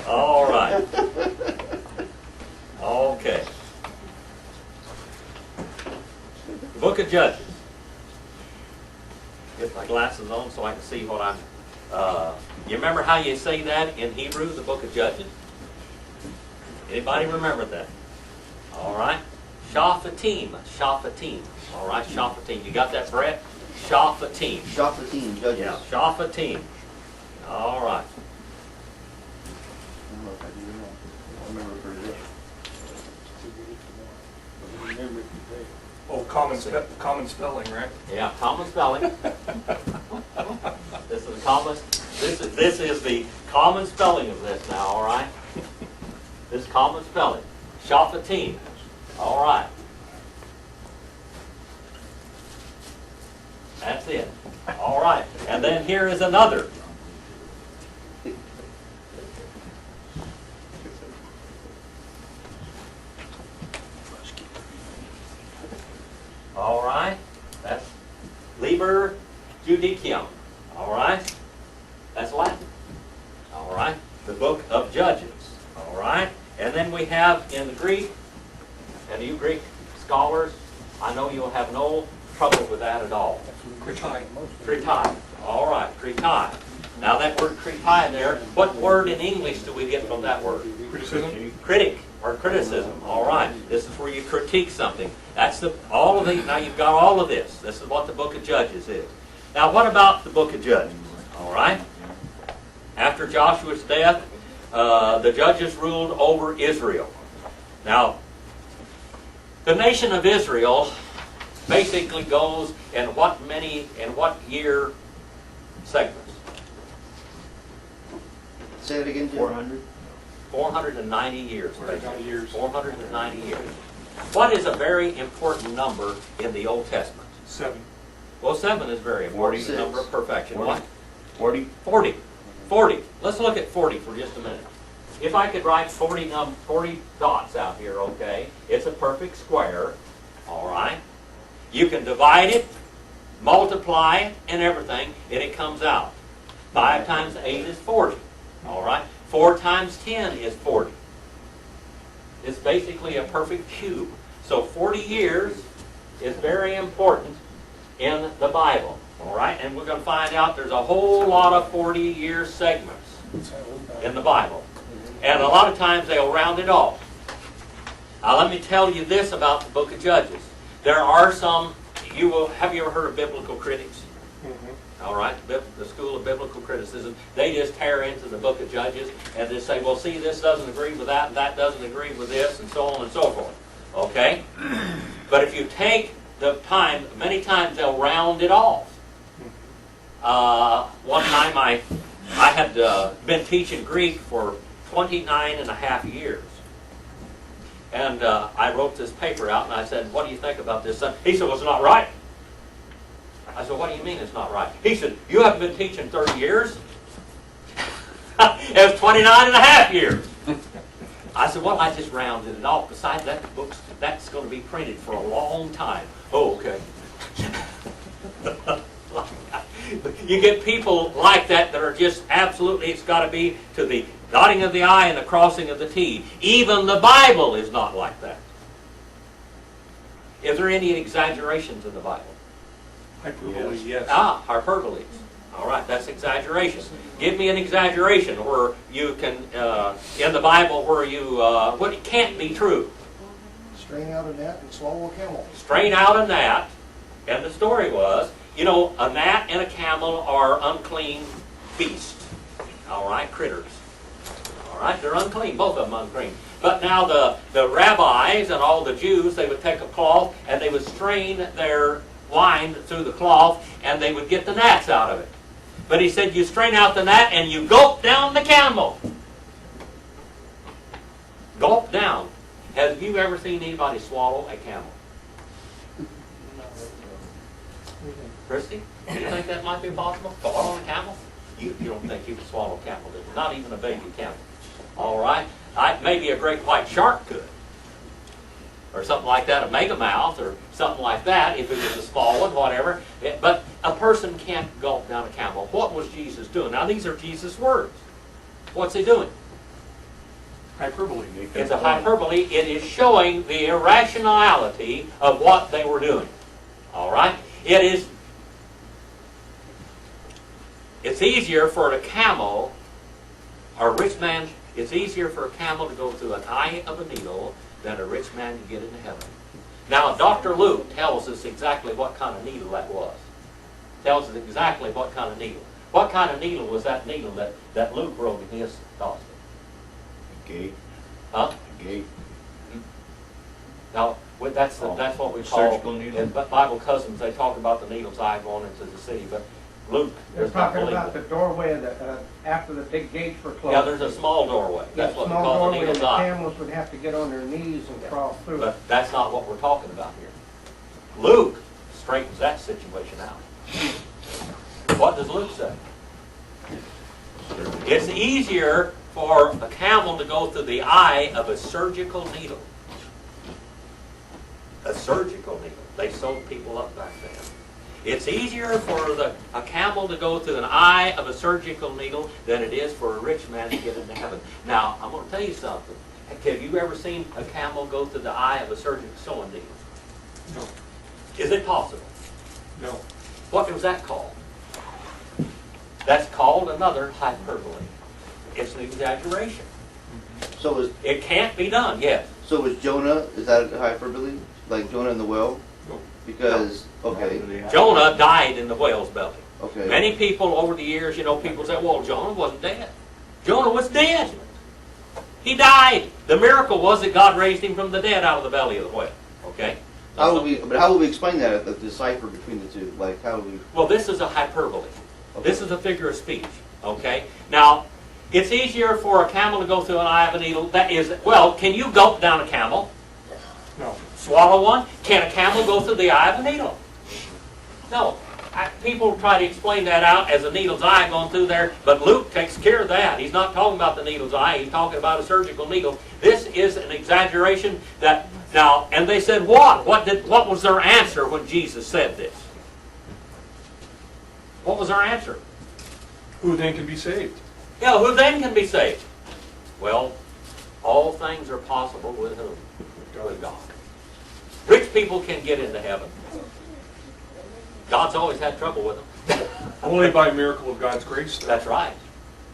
All right. Okay. The book of Judges. Get my glasses on so I can see what I'm... you remember how you say that in Hebrew, the book of Judges? Anybody remember that? All right. Shaphatim. Shaphatim. All right, Shaphatim. You got that, Brett? Shaphatim. Shaphatim, Judges. Yeah, Shaphatim. All right. I don't know if I do or not. I remember for this. Oh, common spelling, right? Yeah, common spelling. This is the common. This is the common spelling of this now. All right. This is common spelling. Shaphatim. All right. That's it. All right. And then here is another. All right. That's Liber Judicium. All right. That's Latin. All right. The book of Judges. All right. And then we have in the Greek, and you Greek scholars, I know you'll have no trouble with that at all. Kritai. Kritai. All right. Kritai. Now that word kritai there, what word in English do we get from that word? Criticism. Critic or criticism. All right. This is where you critique something. That's all of the. Now you've got all of this. This is what the book of Judges is. Now what about the book of Judges? All right. After Joshua's death, the judges ruled over Israel. Now, the nation of Israel basically goes in what year segments? Say it again, Jim. 400. 490 years. 490 years. 490 years. What is a very important number in the Old Testament? 7. Well, 7 is very important. The 46. number of perfection. 40. What? 40. 40. 40. Let's look at 40 for just a minute. If I could write 40 dots out here, okay, it's a perfect square, all right? You can divide it, multiply it, and everything, and it comes out. 5 times 8 is 40, all right? 4 times 10 is 40. It's basically a perfect cube. So 40 years is very important in the Bible, all right? And we're going to find out there's a whole lot of 40-year segments in the Bible. And a lot of times they'll round it off. Now let me tell you this about the book of Judges. There are some, have you ever heard of biblical critics? All right, the school of biblical criticism, they just tear into the book of Judges and just say, well, see, this doesn't agree with that, and that doesn't agree with this, and so on and so forth. Okay? But if you take the time, many times they'll round it off. One time I had been teaching Greek for 29 and a half years. And I wrote this paper out and I said, what do you think about this? He said, well, it's not right. I said, what do you mean it's not right? He said, you haven't been teaching 30 years? It was 29 and a half years. I said, well, I just rounded it off. Besides that, the book's, that's going to be printed for a long time. Oh, okay. You get people like that that are just absolutely, it's got to be to the dotting of the I and the crossing of the T. Even the Bible is not like that. Is there any exaggerations in the Bible? Hyperbole, yes. Ah, hyperboles. All right, that's exaggeration. Give me an exaggeration where you can, in the Bible, where you, what it can't be true. Strain out a gnat and swallow a camel. Strain out a gnat, and the story was, you know, a gnat and a camel are unclean beasts. All right, critters. All right, they're unclean, both of them unclean. But now the rabbis and all the Jews, they would take a cloth and they would strain their wine through the cloth and they would get the gnats out of it. But he said you strain out the gnat and you gulp down the camel. Gulp down. Have you ever seen anybody swallow a camel? Christy, do you think that might be possible? Swallow a camel? You don't think you could swallow a camel, do you? Not even a baby camel. All right? Maybe a great white shark could. Or something like that, a megamouth or something like that, if it was a small one, whatever. But a person can't gulp down a camel. What was Jesus doing? Now these are Jesus' words. What's he doing? Hyperbole. It's a hyperbole. It is showing the irrationality of what they were doing. All right? It's easier for a camel, or a rich man, it's easier for a camel to go through an eye of a needle than a rich man to get into heaven. Now, Dr. Luke tells us exactly what kind of needle that was. Tells us exactly what kind of needle. What kind of needle was that needle that Luke wrote in his gospel? Gate. Huh? Gate. Now, that's what we call, Surgical needle. in Bible Cousins, they talk about the needle's eye going into the city, but Luke They're does not talking believe about the it. doorway of the, after the big gates were closed. Yeah, there's a small doorway. Yeah, That's what we small call the doorway, and needle's the eye. camels would have to get on their knees and crawl through it. But that's not what we're talking about here. Luke straightens that situation out. What does Luke say? It's easier for a camel to go through the eye of a surgical needle. A surgical needle. They sewed people up back then. It's easier for a camel to go through an eye of a surgical needle than it is for a rich man to get into heaven. Now, I'm going to tell you something. Have you ever seen a camel go through the eye of a surgical sewing needle? No. Is it possible? No. What was that called? That's called another hyperbole. It's an exaggeration. So It can't be done, yes. was Jonah, is that a hyperbole? Like Jonah in the well? No. Because, okay, Jonah died in the whale's belly. okay. Many people over the years, people say, well, Jonah wasn't dead. Jonah was dead. He died. The miracle was that God raised him from the dead out of the belly of the whale. Okay? How will we explain that, the decipher between the two? Like, how do we? Well, this is a hyperbole. This is a figure of speech. Okay? Now, it's easier for a camel to go through an eye of a needle. That is, well, can you gulp down a camel? No. Swallow one? Can a camel go through the eye of a needle? No. People try to explain that out as a needle's eye going through there, but Luke takes care of that. He's not talking about the needle's eye. He's talking about a surgical needle. This is an exaggeration that, now, and they said, what? What was their answer when Jesus said this? What was their answer? Who then can be saved? Yeah, who then can be saved? Well, all things are possible with whom? With God. Rich people can get into heaven. God's always had trouble with them. Only by miracle of God's grace, though. That's right.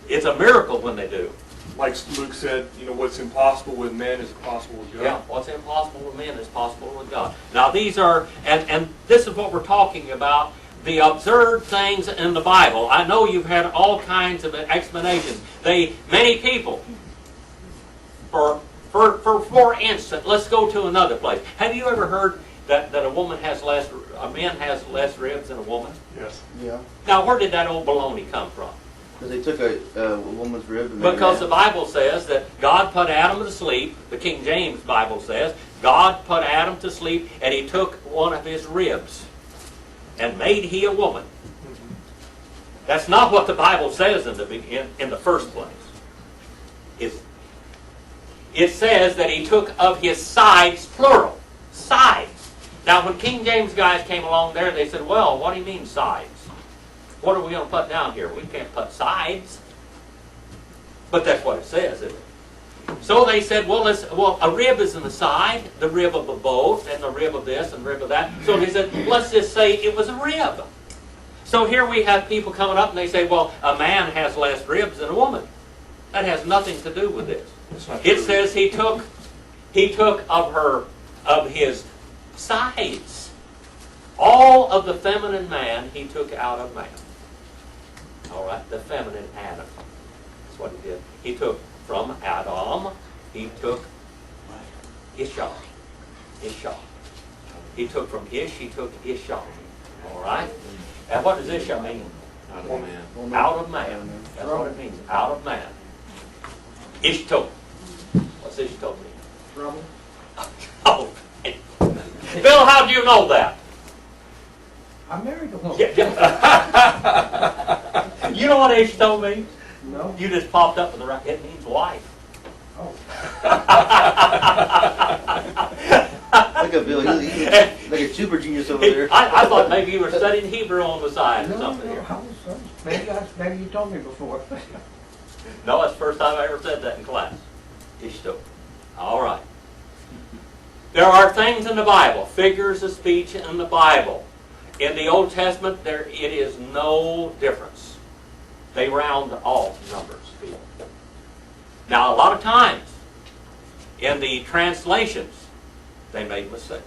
It's a miracle when they do. Like Luke said, what's impossible with men is possible with God. Yeah, what's impossible with men is possible with God. Now these are, and this is what we're talking about, the absurd things in the Bible. I know you've had all kinds of explanations. Many people, for instance, let's go to another place. Have you ever heard that a man has less ribs than a woman? Yes. Yeah. Now, where did that old baloney come from? Because they took a woman's rib and made Because the man. Bible says that God put Adam to sleep. The King James Bible says God put Adam to sleep, and He took one of his ribs and made he a woman. That's not what the Bible says in the first place. It says that He took of his sides, plural, sides. Now, when King James guys came along there, they said, well, what do you mean sides? What are we going to put down here? We can't put sides. But that's what it says, isn't it? So they said, well, a rib is in the side, the rib of a boat, and the rib of this, and the rib of that. So they said, let's just say it was a rib. So here we have people coming up and they say, well, a man has less ribs than a woman. That has nothing to do with this. It says he took of his sides. All of the feminine man he took out of man. All right, the feminine Adam. That's what he did. He took from Adam, he took Isha. He took from Ish, he took Isha. All right? And what does Isha mean? Out of man. Out of man. That's what it means. Out of man. Ishto. What's Ishto mean? Trouble. Oh, Bill, how do you know that? I married a woman. You know what Ishto means? No. You just popped up with the right. It means wife. Oh. But back up, Bill. He's like a super genius over there. I thought maybe you were studying Hebrew on the side or No, something no, here. maybe you told me before. No, that's the first time I ever said that in class. Ishto. All right. There are things in the Bible, figures of speech in the Bible. In the Old Testament, it is no difference. They round all numbers. Now, a lot of times, in the translations, they made mistakes.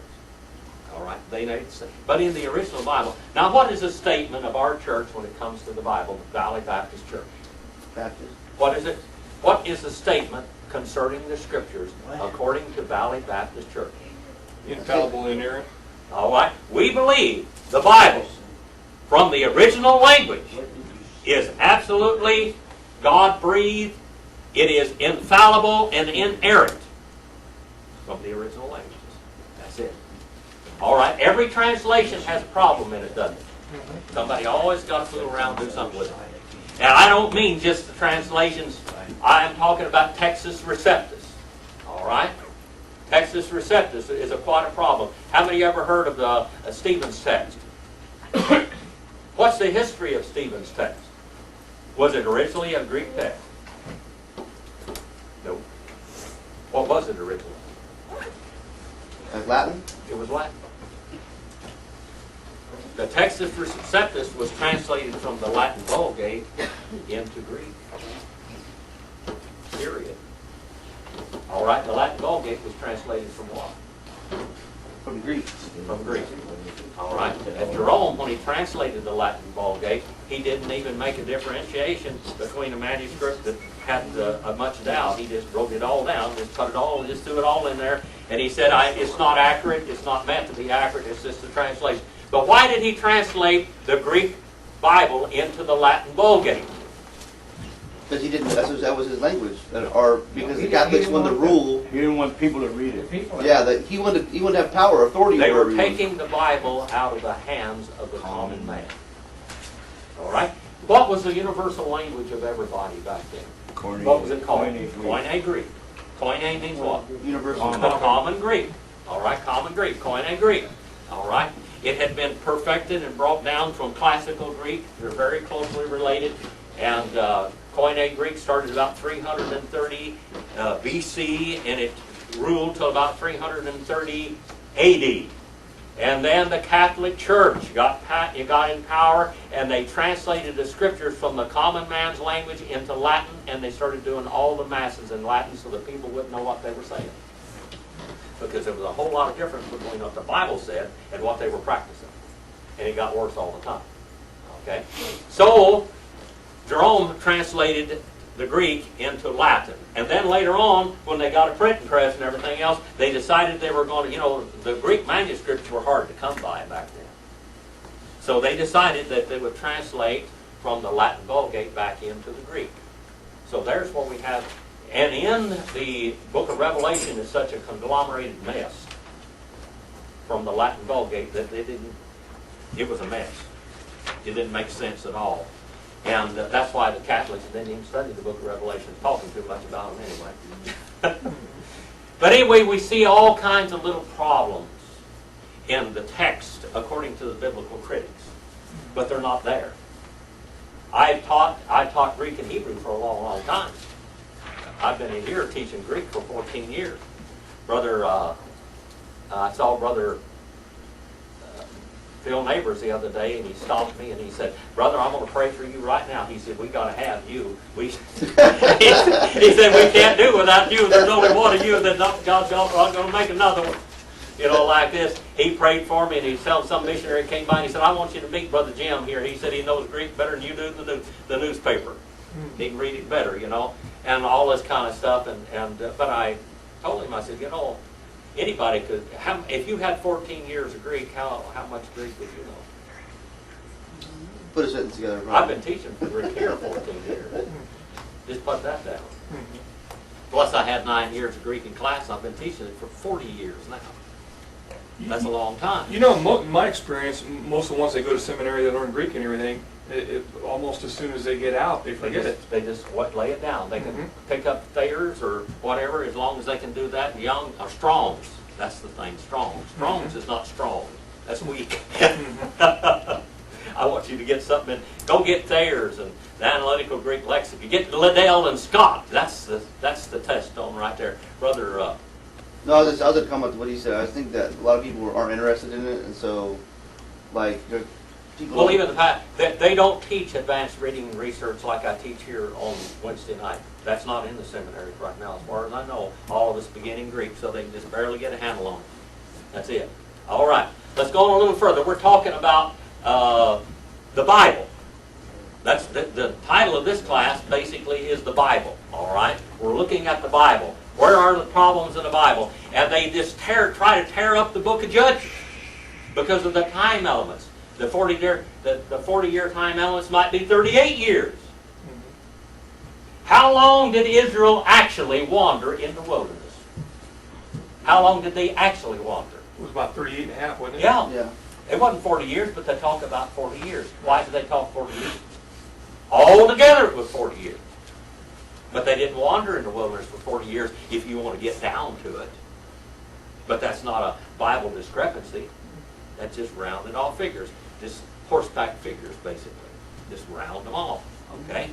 All right, they made mistakes. But in the original Bible, now what is the statement of our church when it comes to the Bible, the Valley Baptist Church? Baptist. What is it? What is the statement concerning the Scriptures according to Valley Baptist Church? Infallible, inerrant. All right, we believe the Bible, from the original language, is absolutely God-breathed. It is infallible and inerrant from the original languages. That's it. All right, every translation has a problem in it, doesn't it? Somebody always got to fool around and do something with it. And I don't mean just the translations. I am talking about Textus Receptus. All right? Textus Receptus is quite a problem. How many ever heard of the Stephen's text? What's the history of Stephen's text? Was it originally a Greek text? No. What was it originally? Latin? It was Latin. The Textus Receptus was translated from the Latin Vulgate into Greek. Period. All right, the Latin Vulgate was translated from what? From Greek. From Greek. All right. And Jerome, when he translated the Latin Vulgate, he didn't even make a differentiation between a manuscript that had much doubt. He just wrote it all down, just threw it all in there, and he said, it's not accurate, it's not meant to be accurate, it's just a translation. But why did he translate the Greek Bible into the Latin Vulgate? Because he didn't. That was his language, or because the Catholics wanted to rule. He didn't want people to read it. Yeah, that he wanted to have power, authority. They over were everyone. taking the Bible out of the hands of the common man. All right? What was the universal language of everybody back then? What was it called? Koine Greek. Koine means what? Universal. Common Greek. All right, common Greek. Koine Greek. All right? It had been perfected and brought down from classical Greek. They're very closely related. And Koine Greek started about 330 BC, and it ruled till about 330 AD. And then the Catholic Church got in power, and they translated the Scriptures from the common man's language into Latin, and they started doing all the masses in Latin so that people wouldn't know what they were saying. Because there was a whole lot of difference between what the Bible said and what they were practicing. And it got worse all the time. Okay? So, Jerome translated the Greek into Latin. And then later on, when they got a printing press and everything else, they decided they were going to, the Greek manuscripts were hard to come by back then. So they decided that they would translate from the Latin Vulgate back into the Greek. So there's what we have. And in the book of Revelation is such a conglomerated mess from the Latin Vulgate that it was a mess. It didn't make sense at all. And that's why the Catholics didn't even study the book of Revelation, talking too much about them anyway. But anyway, we see all kinds of little problems in the text according to the biblical critics. But they're not there. I taught Greek and Hebrew for a long, long time. I've been in here teaching Greek for 14 years. I saw Brother Phil Neighbors the other day, and he stopped me and he said, "Brother, I'm going to pray for you right now." He said, "We got to have you." he said, "We can't do without you. There's only one of you. That God's not going to make another one." Like this. He prayed for me, and he told some missionary came by and he said, "I want you to meet Brother Jim here." He said he knows Greek better than you do the newspaper. He can read it better, and all this kind of stuff. But I told him, I said, anybody could. If you had 14 years of Greek, how much Greek would you know? Put a sentence together. Right? I've been teaching for Greek here 14 years. Just put that down. Plus, I had 9 years of Greek in class. I've been teaching it for 40 years now. That's a long time. In my experience, most of the ones that go to seminary that learn Greek and everything, almost as soon as they get out, they forget it. They just lay it down. They can pick up Thayers or whatever, as long as they can do that. Young or Strongs. That's the thing, Strong's. Strong's is not strong. That's weak. I want you to get something in. Go get Thayer's and the Analytical Greek Lexicon. Get Liddell and Scott. That's the test on right there. Brother, No, I was just comment to what he said. I think that a lot of people aren't interested in it, and so, like, people. well, even the fact that they don't teach advanced reading and research like I teach here on Wednesday night. That's not in the seminaries right now, as far as I know. All of us beginning Greek, so they can just barely get a handle on it. That's it. All right, let's go on a little further. We're talking about the Bible. That's the title of this class. Basically, is the Bible. All right, we're looking at the Bible. Where are the problems in the Bible? And they just try to tear up the book of Judges because of the time elements. The 40-year time elements might be 38 years. How long did Israel actually wander in the wilderness? How long did they actually wander? It was about 38 and a half, wasn't it? Yeah. Yeah. It wasn't 40 years, but they talk about 40 years. Why did they talk 40 years? All together it was 40 years. But they didn't wander in the wilderness for 40 years if you want to get down to it. But that's not a Bible discrepancy. That's just rounded off figures. Just horseback figures, basically. Just round them off. Okay?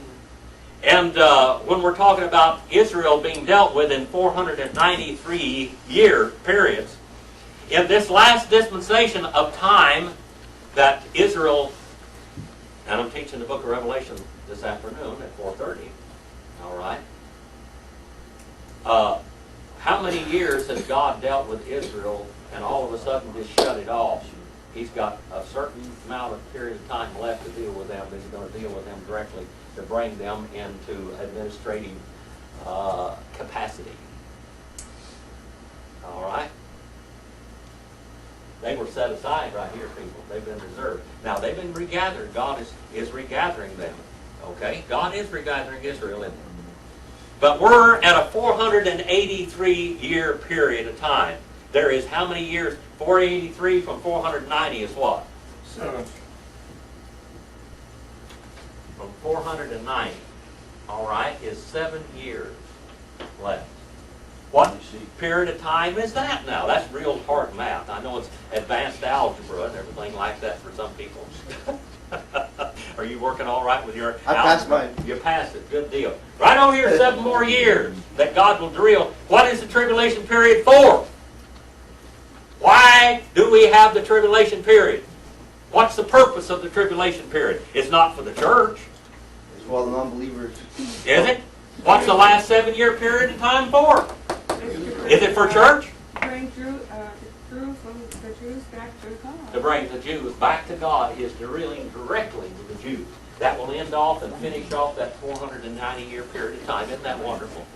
And when we're talking about Israel being dealt with in 493-year periods, in this last dispensation of time that Israel, and I'm teaching the book of Revelation this afternoon at 4:30, all right? How many years has God dealt with Israel and all of a sudden just shut it off? He's got a certain amount of period of time left to deal with them. He's going to deal with them directly to bring them into administrative capacity. All right? They were set aside right here, people. They've been reserved. Now, they've been regathered. God is regathering them. Okay? God is regathering Israel in them. But we're at a 483-year period of time. There is how many years? 483 from 490 is what? 7. From 490, all right, is 7 years left. What period of time is that now? That's real hard math. I know it's advanced algebra and everything like that for some people. Are you working all right with your I passed algebra? mine. You passed it. Good deal. Right over here, 7 more years that God will drill. What is the tribulation period for? Why do we have the tribulation period? What's the purpose of the tribulation period? It's not for the church. It's for all the non-believers. Is it? What's the last 7-year period of time for? Is it for church? Bring through from the Jews back to God. To bring the Jews back to God is dealing directly with the Jews. That will end off and finish off that 490-year period of time. Isn't that wonderful?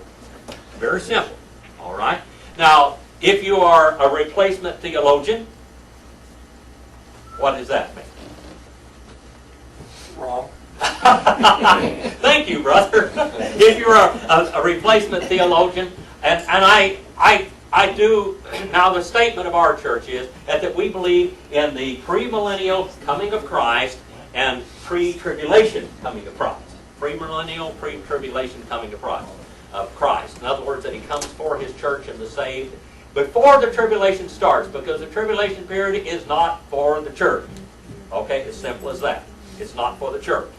Very simple. All right? Now, if you are a replacement theologian, what does that mean? Wrong. Thank you, brother. If you're a replacement theologian, and I do, now the statement of our church is that we believe in the premillennial coming of Christ and pre-tribulation coming of Christ. Premillennial, pre-tribulation coming of Christ. In other words, that He comes for His church and the saved before the tribulation starts, because the tribulation period is not for the church. Okay, as simple as that. It's not for the church.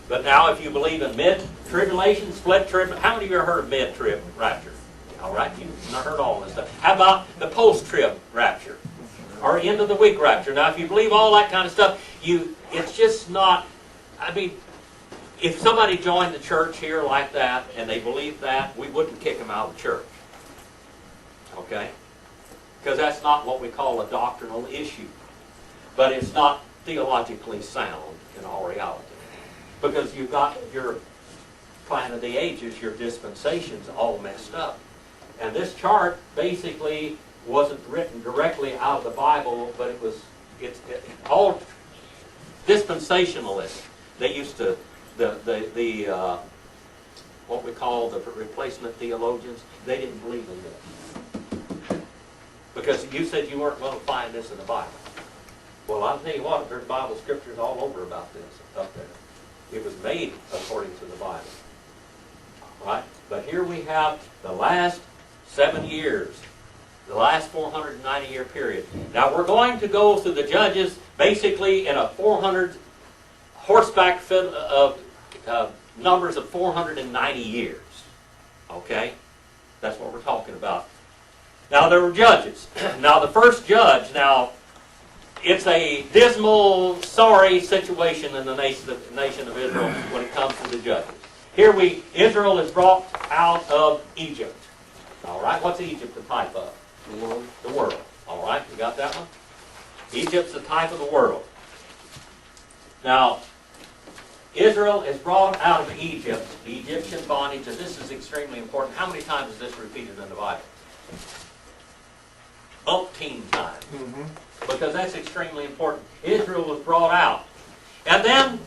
But now if you believe in mid-tribulation, split-trib, how many of you have heard of mid-trib rapture? All right, you've not heard all this stuff. How about the post-trib rapture? Or end of the week rapture? Now if you believe all that kind of stuff, it's just not, I mean, if somebody joined the church here like that and they believed that, we wouldn't kick them out of the church. Okay? Because that's not what we call a doctrinal issue. But it's not theologically sound in all reality. Because you've got your plan of the ages, your dispensations all messed up. And this chart basically wasn't written directly out of the Bible, but it's all dispensationalists. They used to, what we call the replacement theologians, they didn't believe in this. Because you said you weren't going to find this in the Bible. Well, I'll tell you what, there's Bible scriptures all over about this up there. It was made according to the Bible. Right? But here we have the last 7 years The last 490-year period. Now we're going to go through the judges basically in a 400 horseback numbers of 490 years. Okay? That's what we're talking about. Now there were judges. Now the first judge, now it's a dismal, sorry situation in the nation of Israel when it comes to the judges. Here Israel is brought out of Egypt. All right, what's Egypt a type of? The world. The world. All right, you got that one? Egypt's the type of the world. Now, Israel is brought out of Egypt, the Egyptian bondage, and this is extremely important. How many times is this repeated in the Bible? 18 times. Because that's extremely important. Israel was brought out. And then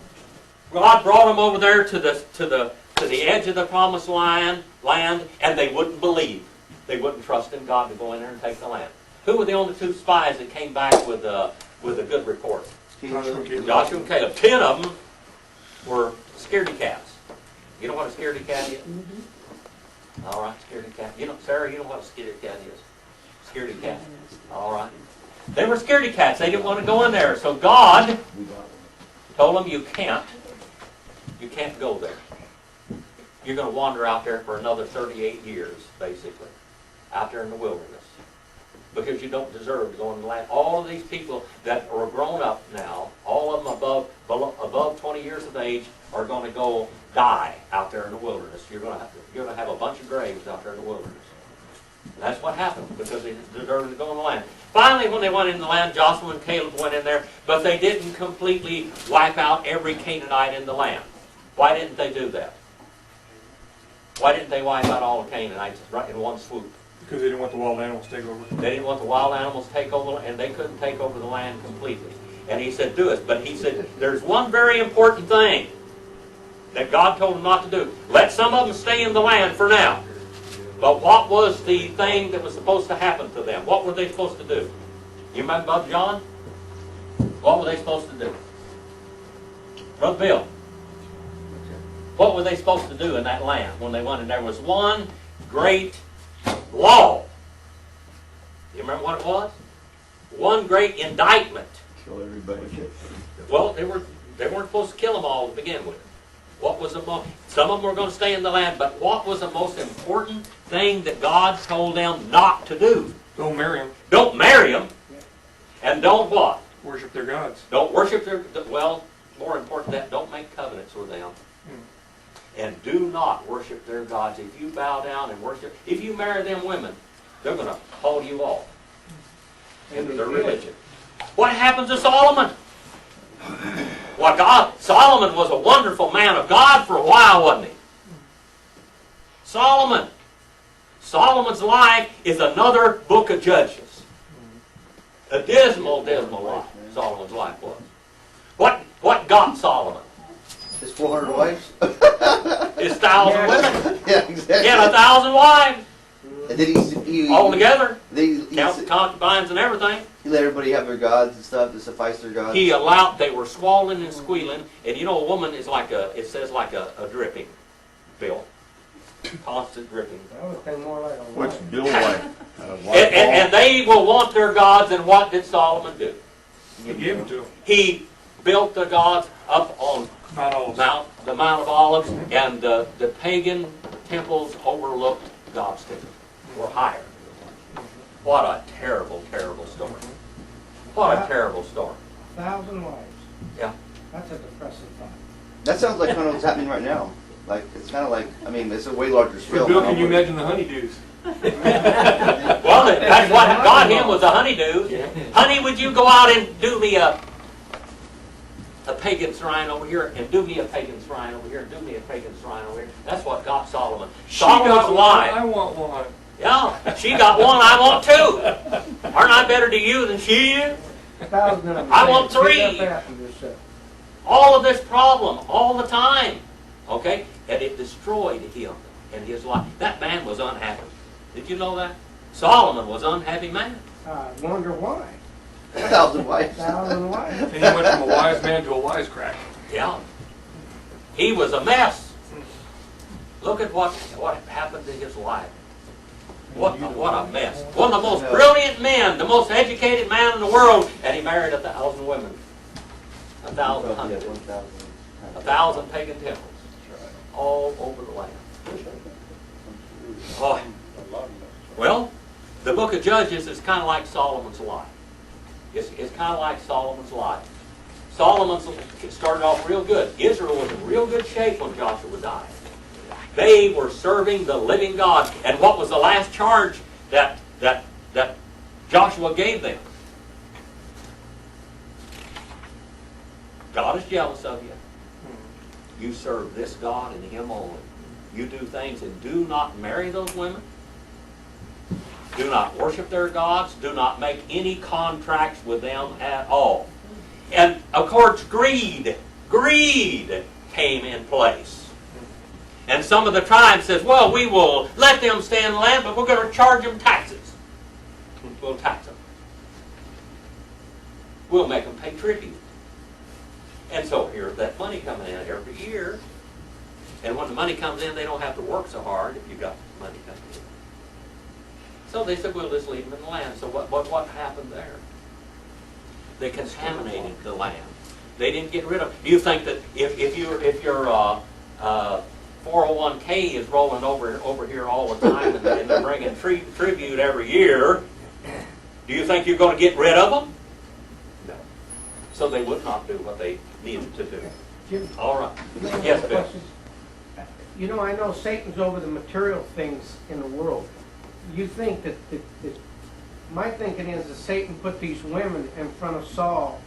God brought them over there to the edge of the promised land, and they wouldn't believe. They wouldn't trust in God to go in there and take the land. Who were the only two spies that came back with a good report? Joshua and Caleb. 10 of them were scaredy cats. You know what a scaredy cat is? All right, scaredy cat. You know, Sarah, you know what a scaredy cat is? Scaredy cat. All right. They were scaredy cats. They didn't want to go in there. So God told them, you can't go there. You're going to wander out there for another 38 years, basically, out there in the wilderness. Because you don't deserve to go in the land. All of these people that are grown up now, all of them above 20 years of age, are going to go die out there in the wilderness. You're going to have a bunch of graves out there in the wilderness. And that's what happened, because they deserved to go in the land. Finally, when they went in the land, Joshua and Caleb went in there, but they didn't completely wipe out every Canaanite in the land. Why didn't they do that? Why didn't they wipe out all the Canaanites right in one swoop? Because they didn't want the wild animals to take over. They didn't want the wild animals to take over, and they couldn't take over the land completely. And he said, do it. But he said, there's one very important thing that God told them not to do. Let some of them stay in the land for now. But what was the thing that was supposed to happen to them? What were they supposed to do? You remember Brother John? What were they supposed to do? Brother Bill? What were they supposed to do in that land when they went in? There was one great law. You remember what it was? One great indictment. Kill everybody. Well, they weren't supposed to kill them all to begin with. What was the most? Some of them were going to stay in the land, but what was the most important thing that God told them not to do? Don't marry them. Don't marry them, and don't what? Worship their gods. Don't worship their. Well, more important than that, don't make covenants with them. And do not worship their gods. If you bow down and worship, if you marry them women, they're going to haul you off into their religion. What happened to Solomon? Well, Solomon was a wonderful man of God for a while, wasn't he? Solomon's life is another book of Judges. A dismal, dismal life Solomon's life was. What got Solomon? His 400 wives? His 1,000 women. Yeah, exactly. He had 1,000 wives. And then he All together. He Count the concubines and everything. He let everybody have their gods and stuff to suffice their gods. They were squalling and squealing, and you know a woman is it says like a dripping, Bill. Constant dripping. That would be more like a What's wife. Bill like? And they will want their gods, and what did Solomon do? He gave them to them. He built the gods up on Not all of them. the Mount of Olives, and the pagan temples overlooked God's temple, were higher. What a terrible, terrible story. What a terrible story. 1,000 wives. Yeah. That's a depressing thought. That sounds like kind of what's happening right now. Like, it's kind of like, I mean, it's a way larger scale. Bill, now, can you but- imagine the honeydews? Well, that's what got him was a honeydew. Honey, would you go out and do me a pagan shrine over here, and do me a pagan shrine over here, and do me a pagan shrine over here? That's what got Solomon. Solomon's life. I want one. Yeah, she got one, I want two. Aren't I better to you than she is? 1,000 of them. I want Pick three. up after yourself. All of this problem, all the time. Okay? And it destroyed him and his life. That man was unhappy. Did you know that? Solomon was an unhappy man. I wonder why. 1,000 wives. 1,000 wives. And he went from a wise man to a wisecrack. Yeah. He was a mess. Look at what happened to his life. What a mess. One of the most brilliant men, the most educated man in the world, and he married 1,000 women. 1,000 hundred. 1,000 pagan temples. All over the land. Oh. Well, the book of Judges is kind of like Solomon's life. It's kind of like Solomon's life. Solomon started off real good. Israel was in real good shape when Joshua died. They were serving the living God. And what was the last charge that Joshua gave them? God is jealous of you. You serve this God and Him only. You do things and do not marry those women. Do not worship their gods. Do not make any contracts with them at all. And of course, greed came in place. And some of the tribes says, well, we will let them stay in the land, but we're going to charge them taxes. We'll tax them. We'll make them pay tribute. And so here's that money coming in every year. And when the money comes in, they don't have to work so hard if you've got money coming in. So they said, we'll just leave them in the land. So what happened there? They contaminated the land. They didn't get rid of it. Do you think that if your 401k is rolling over here all the time and they're bringing tribute every year, do you think you're going to get rid of them? No. So they would not do what they needed to do. Jim, All right. may I ask Yes, a Bill. question? You know, I know Satan's over the material things in the world. You think that my thinking is that Satan put these women in front of Saul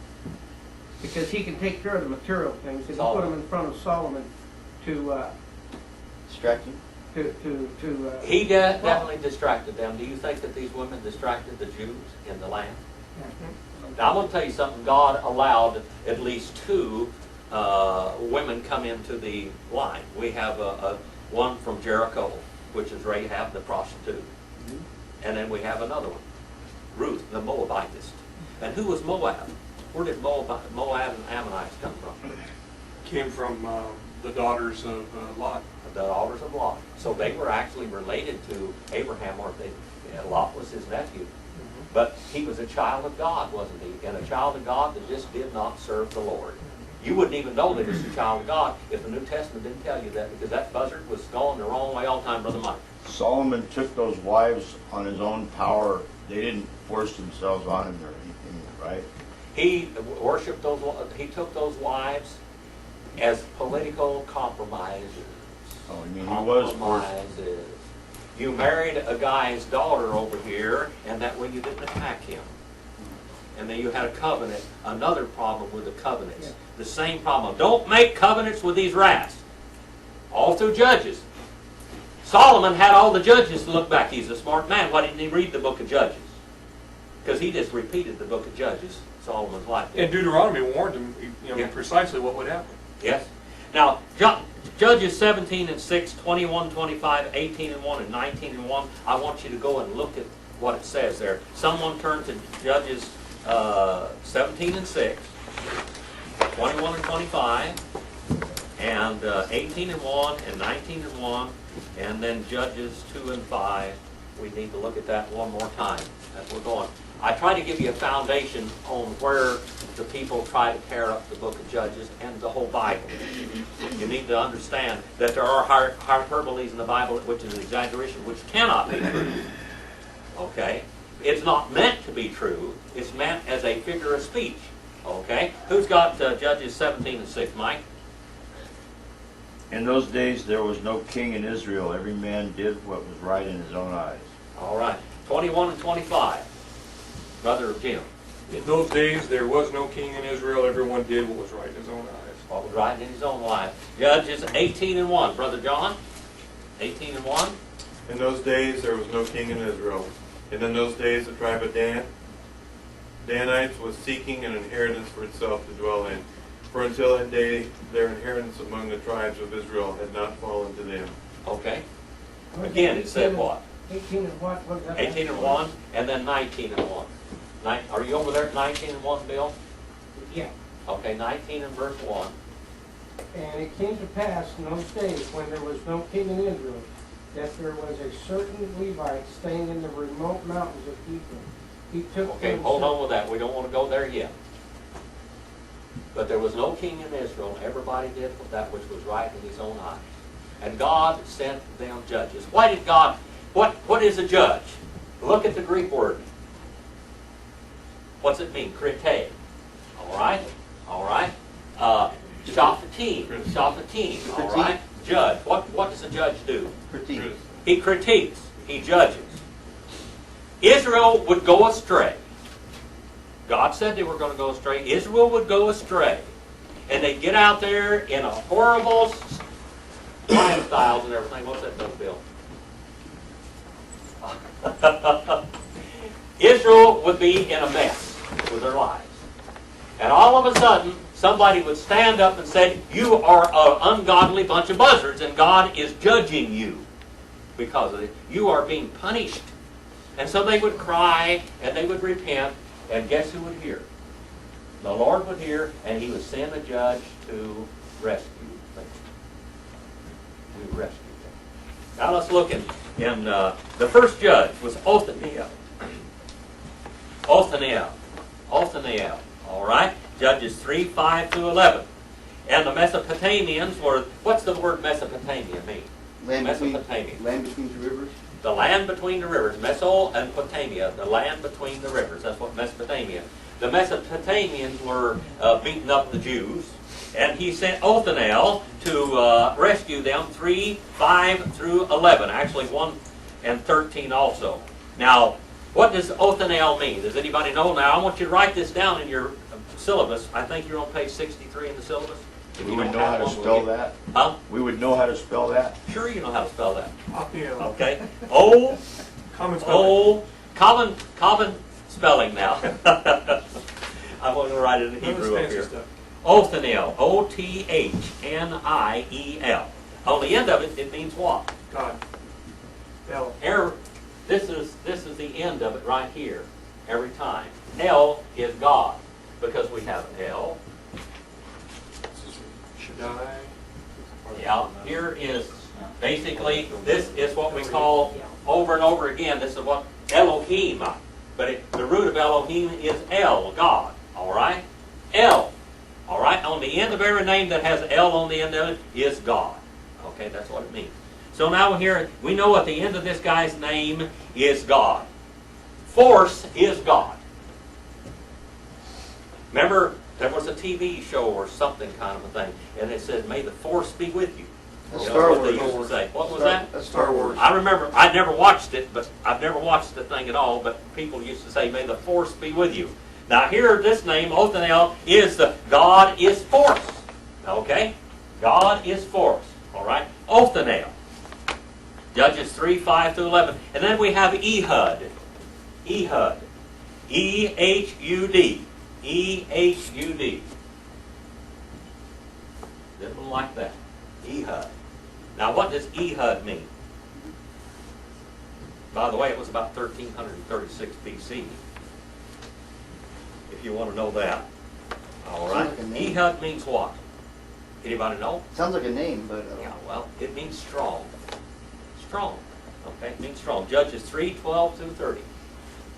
because he can take care of the material things, and he put them in front of Solomon to Distract you? He definitely distracted them. Do you think that these women distracted the Jews in the land? Now, I'm going to tell you something. God allowed at least 2 women come into the line. We have one from Jericho, which is Rahab the prostitute. And then we have another one, Ruth the Moabitess. And who was Moab? Where did Moab and Ammonites come from? Came from the daughters of Lot. The daughters of Lot. So they were actually related to Abraham, or Lot was his nephew. But he was a child of God, wasn't he? And a child of God that just did not serve the Lord. You wouldn't even know that he was a child of God if the New Testament didn't tell you that, because that buzzard was going the wrong way all the time, Brother Mike. Solomon took those wives on his own power. They didn't force themselves on him or anything, right? He worshipped those. He took those wives as political compromises. Oh, I mean, he was forced. Compromises. You married a guy's daughter over here, and that way you didn't attack him. And then you had a covenant. Another problem with the covenants. The same problem. Don't make covenants with these rats. All through Judges. Solomon had all the judges to look back. He's a smart man. Why didn't he read the book of Judges? Because he just repeated the book of Judges. Solomon's life. And Deuteronomy warned him, Yeah. precisely what would happen. Yes. Now, Judges 17 and 6, 21, 25, 18 and 1, and 19 and 1. I want you to go and look at what it says there. Someone turn to Judges 17 and 6, 21 and 25, and 18 and 1, and 19 and 1, and then Judges 2 and 5. We need to look at that one more time as we're going. I try to give you a foundation on where the people try to tear up the book of Judges and the whole Bible. You need to understand that there are hyperboles in the Bible, which is exaggeration, which cannot be true. Okay? It's not meant to be true. It's meant as a figure of speech. Okay? Who's got Judges 17 and 6, Mike? In those days there was no king in Israel. Every man did what was right in his own eyes. All right. 21 and 25. Brother Jim. In those days, there was no king in Israel. Everyone did what was right in his own eyes. What was right in his own life. Judges 18 and 1. Brother John? 18 and 1. In those days there was no king in Israel. And in those days the tribe of Danites was seeking an inheritance for itself to dwell in. For until that day their inheritance among the tribes of Israel had not fallen to them. Okay. Again, it said what? 18 and what? What was that? 18 and 1, and then 19 and 1. Are you over there at 19 and 1, Bill? Yeah. Okay, 19 and verse 1. And it came to pass in those days when there was no king in Israel, that there was a certain Levite staying in the remote mountains of Ephraim. He took Okay, them hold on with that. We don't want to go there yet. But there was no king in Israel, and everybody did that which was right in his own eyes. And God sent them judges. Why did God, what is a judge? Look at the Greek word. What's it mean? Krite. All right? All right? Shaphatim. Shaphatim. All right? Judge. What does a judge do? Critique. He critiques. He judges. Israel would go astray. God said they were going to go astray. Israel would go astray. And they'd get out there in a horrible lifestyles and everything. What's that, Bill? Israel would be in a mess with their lives. And all of a sudden, somebody would stand up and say, you are an ungodly bunch of buzzards, and God is judging you because of it. You are being punished. And so they would cry, and they would repent, and guess who would hear? The Lord would hear, and he would send a judge to rescue them. We rescued them. Now let's look in the first judge was Othniel. Othniel. Othniel. All right? Judges 3:5-11. And the Mesopotamians were, what's the word Mesopotamia mean? Mesopotamia. Land between two rivers. The land between the rivers. Meso and Potamia. The land between the rivers. That's what Mesopotamia. The Mesopotamians were beating up the Jews. And he sent Othniel to rescue them 3:5-11. Actually 1 and 13 also. Now, what does Othniel mean? Does anybody know? Now, I want you to write this down in your syllabus. I think you're on page 63 in the syllabus. If We you would don't know have how to one, spell we'll get- that. Huh? We would know how to spell that. Sure you know how to spell that. Othniel. Okay. O, Common spelling. common spelling now. I'm going to write it in None of Hebrew this up fancy here. stuff. Othniel. Othniel. On the end of it, it means what? God. L. This is the end of it right here, every time. L is God, because we have an L. Shaddai. Yeah, here is basically, this is what we call over and over again, this is what Elohim, but the root of Elohim is El, God, all right? El, all right? On the end of every name that has El on the end of it is God. Okay, that's what it means. So now here, we know at the end of this guy's name is God. Force is God. Remember, there was a TV show or something kind of a thing, and it said, may the force be with you. That's You know, Star what they Wars. used to say. What was that? That's Star Wars. I remember, I never watched it, but I've never watched the thing at all, but people used to say, may the force be with you. Now here, this name, Othniel, is the God is force. Okay? God is force. All right? Othniel. Judges 3:5-11. And then we have Ehud. Ehud. E-H-U-D. E-H-U-D. Didn't like that. Ehud. Now what does Ehud mean? By the way, it was about 1336 BC. If you want to know that. All right. Sounds like a name. Ehud means what? Anybody know? Sounds like a name, but Yeah, well, it means strong. Strong. Okay, it means strong. Judges 3:12-30.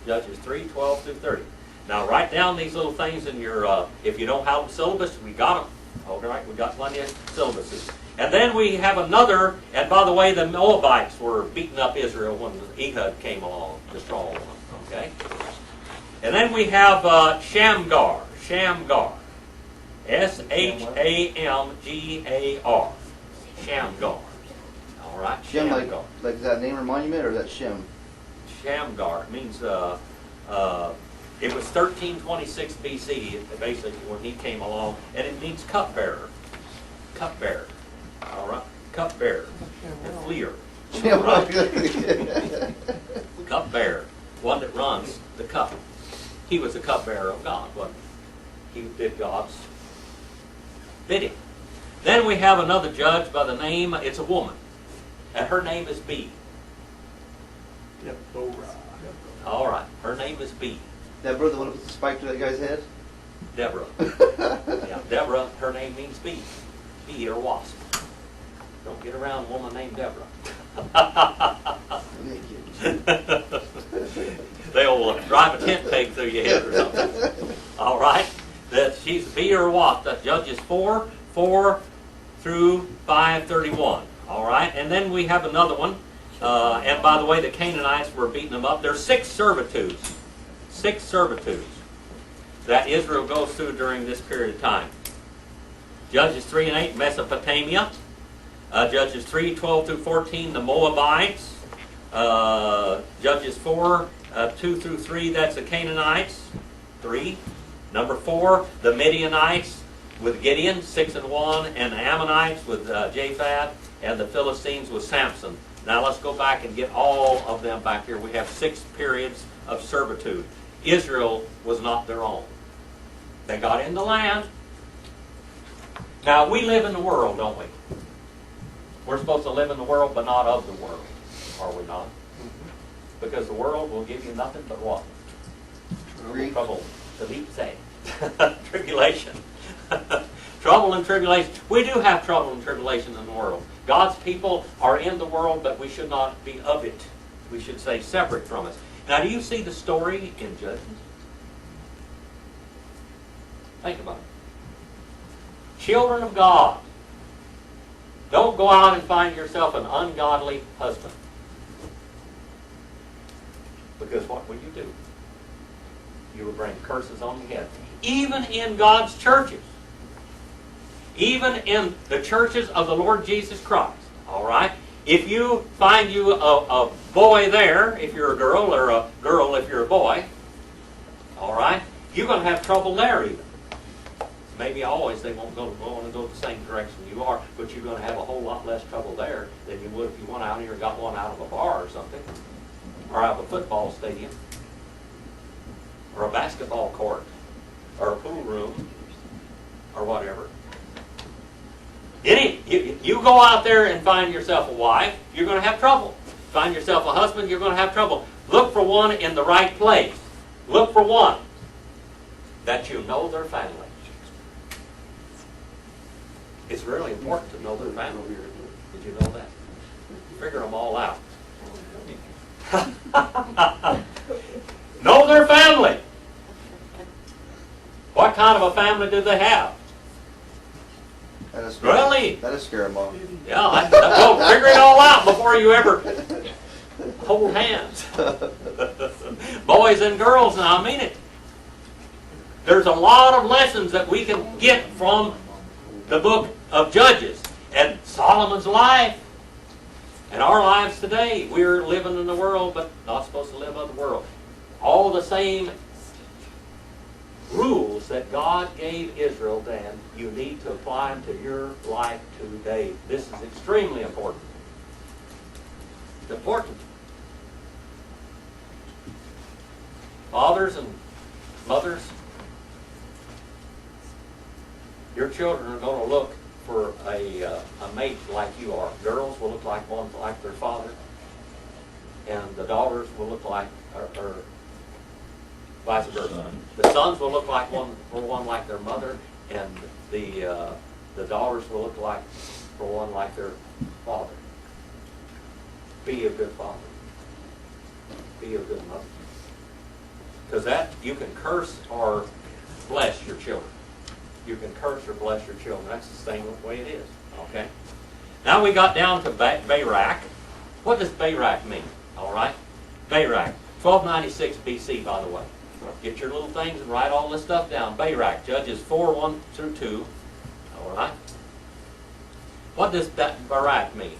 Judges 3:12-30. Now write down these little things in your, if you don't have the syllabus, we got them. All right, we got plenty of syllabuses. And then we have another, and by the way, the Moabites were beating up Israel when Ehud came along, the strong one. Okay? And then we have Shamgar. Shamgar. S-H-A-M-G-A-R. Shamgar. All right, Shem, Shamgar. like is that name or monument, or is that Shem? Shamgar. It means, it was 1326 BC, basically, when he came along, and it means cupbearer. Cupbearer. All right? Cupbearer. And fleer. Shem. Cupbearer. One that runs the cup. He was the cupbearer of God, wasn't he? He did God's bidding. Then we have another judge by the name, it's a woman, and her name is B. Deborah. All right, her name is B. Deborah, the one who put the spike to that guy's head? Deborah. Yeah, Deborah, her name means bee. Bee or wasp. Don't get around a woman named Deborah. They'll drive a tent peg through your head or something. All right? That she's to be or what? That Judges 4 through 5:31. All right? And then we have another one. And by the way, the Canaanites were beating them up. There's 6 servitudes. 6 servitudes that Israel goes through during this period of time. Judges 3 and 8, Mesopotamia. Judges 3, 12 through 14, the Moabites. Judges 4, 2 through 3, that's the Canaanites. 3. Number 4, the Midianites with Gideon, 6 and 1, and the Ammonites with Japhat, and the Philistines with Samson. Now let's go back and get all of them back here. We have 6 periods of servitude. Israel was not their own. They got in the land. Now we live in the world, don't we? We're supposed to live in the world, but not of the world, are we not? Because the world will give you nothing but what? Trouble. Delete say. Tribulation. Trouble and tribulation. We do have trouble and tribulation in the world. God's people are in the world, but we should not be of it. We should stay separate from it. Now, do you see the story in Judges? Think about it. Children of God, don't go out and find yourself an ungodly husband. Because what would you do? You would bring curses on your head. Even in God's churches. Even in the churches of the Lord Jesus Christ. All right? If you find you a boy there, if you're a girl, or a girl if you're a boy, all right, you're going to have trouble there even. Maybe always they won't want to go the same direction you are, but you're going to have a whole lot less trouble there than you would if you went out here and got one out of a bar or something, or out of a football stadium, or a basketball court, or a pool room, or whatever. You go out there and find yourself a wife, you're going to have trouble. Find yourself a husband, you're going to have trouble. Look for one in the right place. Look for one that you know their family. It's really important to know their family. Did you know that? Figure them all out. Know their family. What kind of a family do they have? Really? That'll scare them off. Yeah, well, figure it all out before you ever hold hands. Boys and girls, now I mean it. There's a lot of lessons that we can get from the book of Judges and Solomon's life and our lives today. We're living in the world, but not supposed to live of the world. All the same rules that God gave Israel then, you need to apply them to your life today. This is extremely important. It's important. Fathers and mothers, your children are going to look for a mate like you are. Girls will look like one like their father, and the daughters will look like, or vice versa. The sons will look like one like their mother, and the daughters will look like one like their father. Be a good father. Be a good mother. Because that, you can curse or bless your children. You can curse or bless your children. That's the same way it is. Okay? Now we got down to Barak. What does Barak mean? All right? Barak. 1296 BC, by the way. Get your little things and write all this stuff down. Barak. Judges 4, 1 through 2. All right? What does that Barak mean?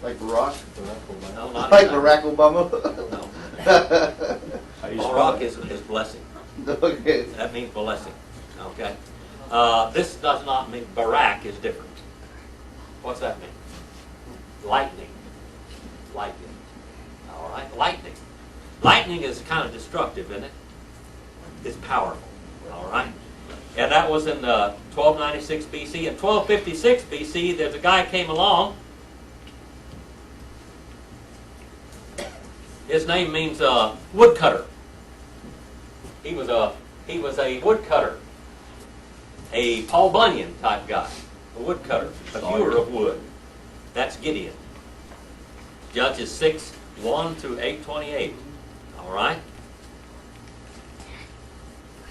Like Barack? No, not Like exactly. Barack Obama? No. How do you spell Barak it? is blessing. Okay. That means blessing. Okay? This does not mean Barak is different. What's that mean? Lightning. Lightning. All right? Lightning. Lightning is kind of destructive, isn't it? It's powerful. All right? And that was in 1296 BC. In 1256 BC, there's a guy came along. His name means woodcutter. He was a woodcutter, a Paul Bunyan type guy, a woodcutter, a hewer of wood. That's Gideon. Judges 6, 1 through 8:28. All right?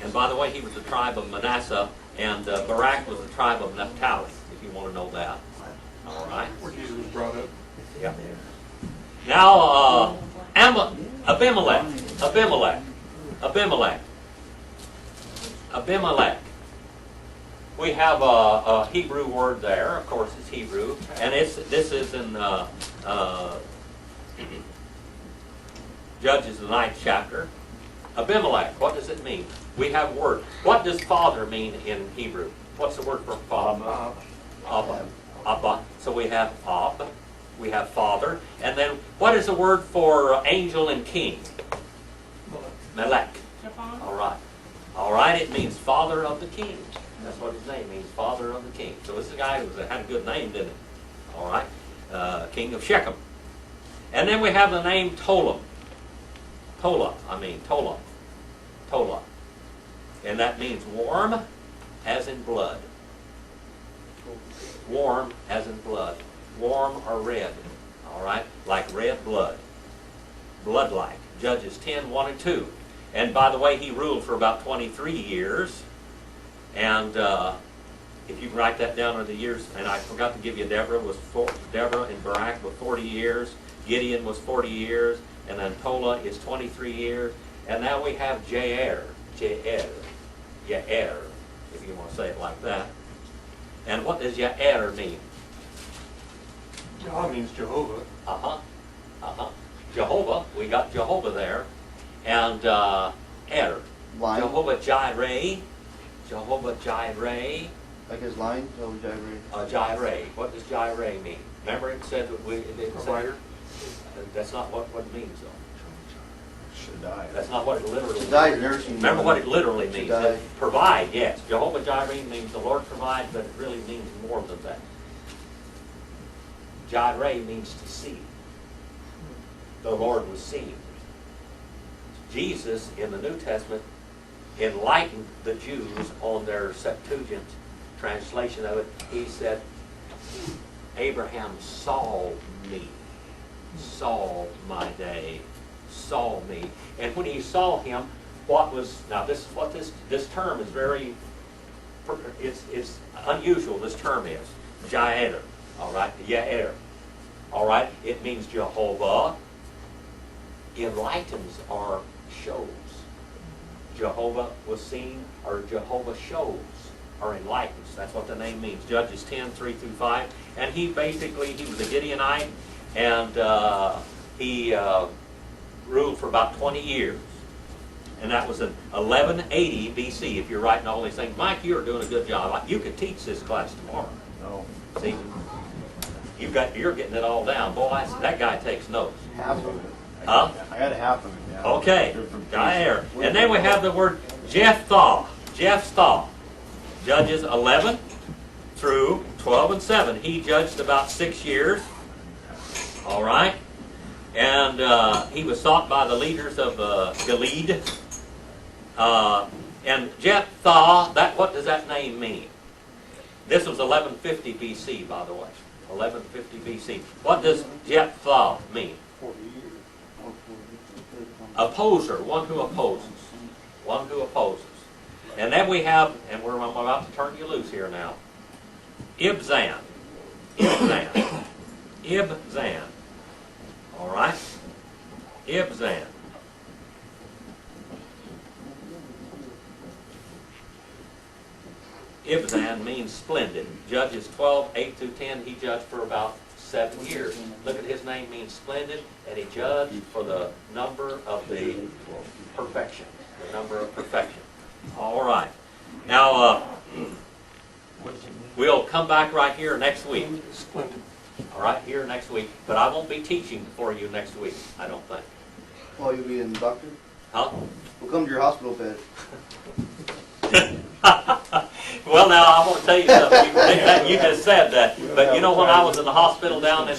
And by the way, he was the tribe of Manasseh, and Barak was the tribe of Naphtali, if you want to know that. All right? Where Jesus was brought up. Yeah. Now, Abimelech. We have a Hebrew word there. Of course, it's Hebrew, and this is in Judges, the 9th chapter. Abimelech. What does it mean? We have a word. What does father mean in Hebrew? What's the word for father? Abba. Abba. So we have Ab. We have father. And then what is the word for angel and king? Melech. Japan. All right. All right, it means father of the king. That's what his name means, father of the king. So this is a guy who had a good name, didn't he? All right. King of Shechem. And then we have the name Tola. Tola. And that means warm as in blood. Warm as in blood. Warm or red. All right? Like red blood. Blood-like. Judges 10, 1 and 2. And by the way, he ruled for about 23 years. And if you write that down in the years, and I forgot to give you Deborah and Barak were 40 years. Gideon was 40 years. And then Tola is 23 years. And now we have Jair, if you want to say it like that. And what does Yair mean? Yah means Jehovah. Jehovah, we got Jehovah there. And Line. Jehovah Jireh. Like his line, Jehovah Jireh. Jireh. What does Jireh mean? Remember it said that Provider. That's not what it means though. Shaddai. That's not what it literally means. Shaddai is nursing. Remember what it literally means. Shaddai. Provide, yes. Jehovah Jireh means the Lord provides, but it really means more than that. Jireh means to see. The Lord was seen. Jesus, in the New Testament, enlightened the Jews on their Septuagint translation of it. He said, Abraham saw me, saw my day, saw me. And when he saw him, this term is very, it's unusual, this term is. Jair, all right, Yair. All right, it means Jehovah enlightens or shows. Jehovah was seen, or Jehovah shows, or enlightens. That's what the name means. Judges 10, 3 through 5. And he was a Gideonite, and he ruled for about 20 years. And that was in 1180 BC, if you're writing all these things. Mike, you're doing a good job. You could teach this class tomorrow. No. See? You're getting it all down. Boy, that guy takes notes. Half of it. Huh? I got half of it, yeah. Okay, Different Jair. pieces. And then we have the word Jephthah. Judges 11 through 12 and 7. He judged about 6 years. All right. And he was sought by the leaders of Gilead. And Jephthah, what does that name mean? This was 1150 BC, by the way. 1150 BC. What does Jephthah mean? Opposer, one who opposes. One who opposes. And then we have, and I'm about to turn you loose here now, Ibzan. All right? Ibzan. Ibzan means splendid. Judges 12, 8 through 10, he judged for about 7 years. Look at his name means splendid, and he judged for the number of the perfection. The number of perfection. All right. Now, we'll come back right here next week. Splendid. All right, here next week. But I won't be teaching for you next week, I don't think. Oh, you'll be in the doctor? Huh? We'll come to your hospital bed. Well, now, I want to tell you something. You just said that. But you know, when I was in the hospital down in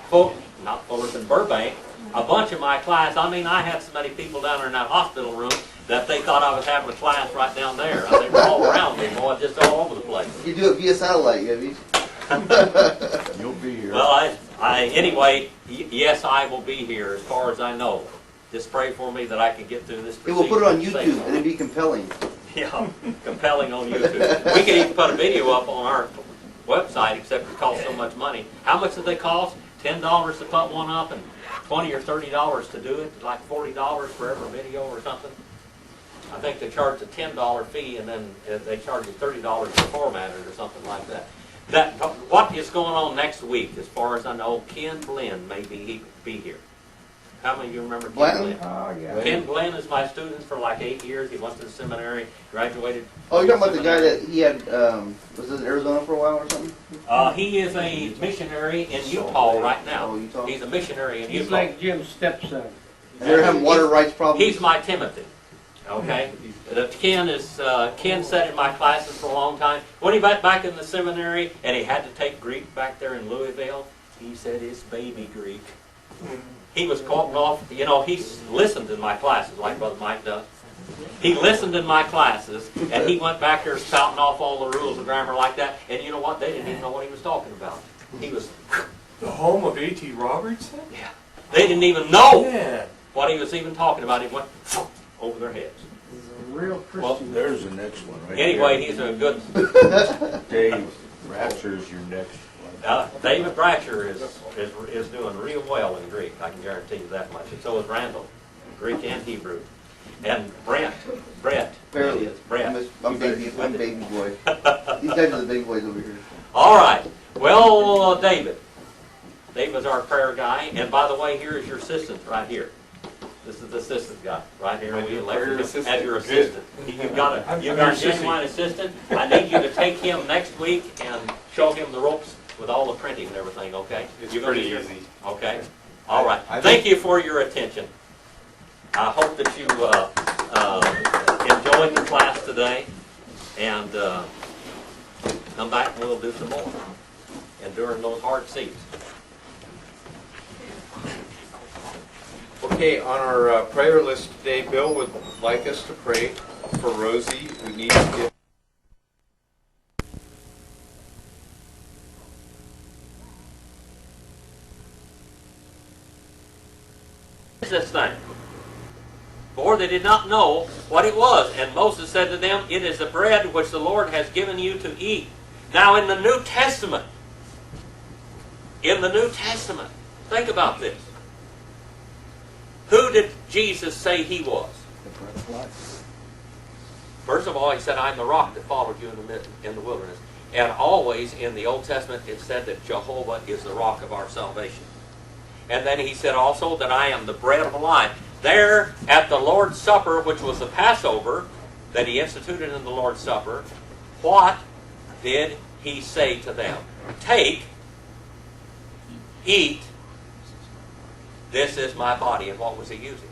Fullerton, Burbank, a bunch of my class, I had so many people down there in that hospital room that they thought I was having a class right down there. They were all around me, boy, just all over the place. You do it via satellite, Gabby. You'll be here. Well, Anyway, yes, I will be here as far as I know. Just pray for me that I can get through this Hey, we'll put it on procedure YouTube safely. and it'd be compelling. Yeah, compelling on YouTube. We can even put a video up on our website, except it costs so much money. How much do they cost? $10 to put one up and $20 or $30 to do it, like $40 for every video or something. I think they charge a $10 fee and then they charge you $30 to format it or something like that. What is going on next week? As far as I know, Ken Glenn may be here. How many of you remember Ken Blanton? Glenn? Oh, yeah. Ken Glenn is my student for like 8 years. He went to the seminary, graduated. Oh, you're talking about the guy seminary. that he had, was it Arizona for a while or something? He is a missionary in Utah right now. Oh, Utah? He's a missionary in He's Utah. like Jim's stepson. And they're having water rights problems? He's my Timothy. Okay? Ken sat in my classes for a long time. When he went back in the seminary and he had to take Greek back there in Louisville, he said it's baby Greek. He was quoting off, he listened in my classes like Brother Mike does. He listened in my classes, and he went back there spouting off all the rules of grammar like that, and you know what? They didn't even know what he was talking about. He was, The home of A.T. Robertson? yeah. They didn't even know Man. what he was even talking about. He went over their heads. He's a real Well, Christian. There's the next one right Anyway, he's a good, there. Dave Ratcher's your next one. David Bratcher is doing real well in Greek. I can guarantee you that much. And so is Randall, Greek and Hebrew. And Brett. Barely. Brett. I'm baby boy. These guys are the big boys over here. All right. Well, David. David's our prayer guy. And by the way, here is your assistant right here. This is the assistant guy right here. We elected him as your assistant. You've got a genuine assistant. I need you to take him next week and show him the ropes with all the printing and everything, okay? It's You're gonna pretty be here. easy. Okay? All right. I Thank think- you for your attention. I hope that you enjoyed the class today, and come back and we'll do some more, and during those hard seats. Okay, on our prayer list today, Bill would like us to pray for Rosie, who needs to get What is this thing? For they did not know what it was. And Moses said to them, it is the bread which the Lord has given you to eat. Now in the New Testament, think about this. Who did Jesus say he was? The bread of life. First of all, he said, I'm the rock that followed you in the wilderness. And always in the Old Testament, it said that Jehovah is the rock of our salvation. And then he said also that I am the bread of life. There at the Lord's Supper, which was the Passover that he instituted in the Lord's Supper, what did he say to them? Take, eat, this is my body. And what was he using?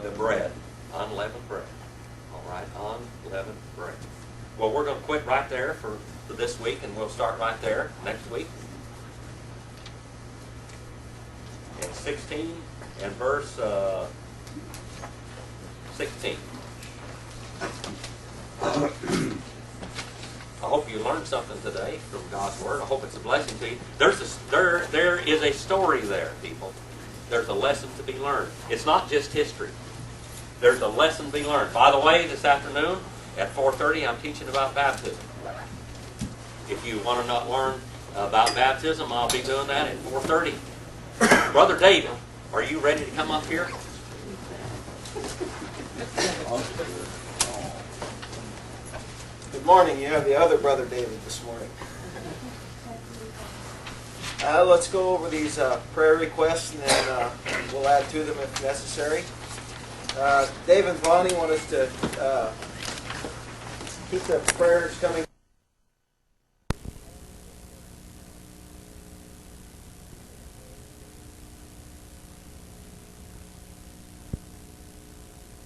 The bread. Unleavened bread. All right, unleavened bread. Well, we're going to quit right there for this week, and we'll start right there next week. In 16 and verse 16. I hope you learned something today from God's Word. I hope it's a blessing to you. There is a story there, people. There's a lesson to be learned. It's not just history. There's a lesson to be learned. By the way, this afternoon at 4:30, I'm teaching about baptism. If you want to not learn about baptism, I'll be doing that at 4:30. Brother David, are you ready to come up here? Good morning. You have the other brother David this morning. Let's go over these prayer requests, and then we'll add to them if necessary. Dave and Bonnie want us to keep the prayers coming.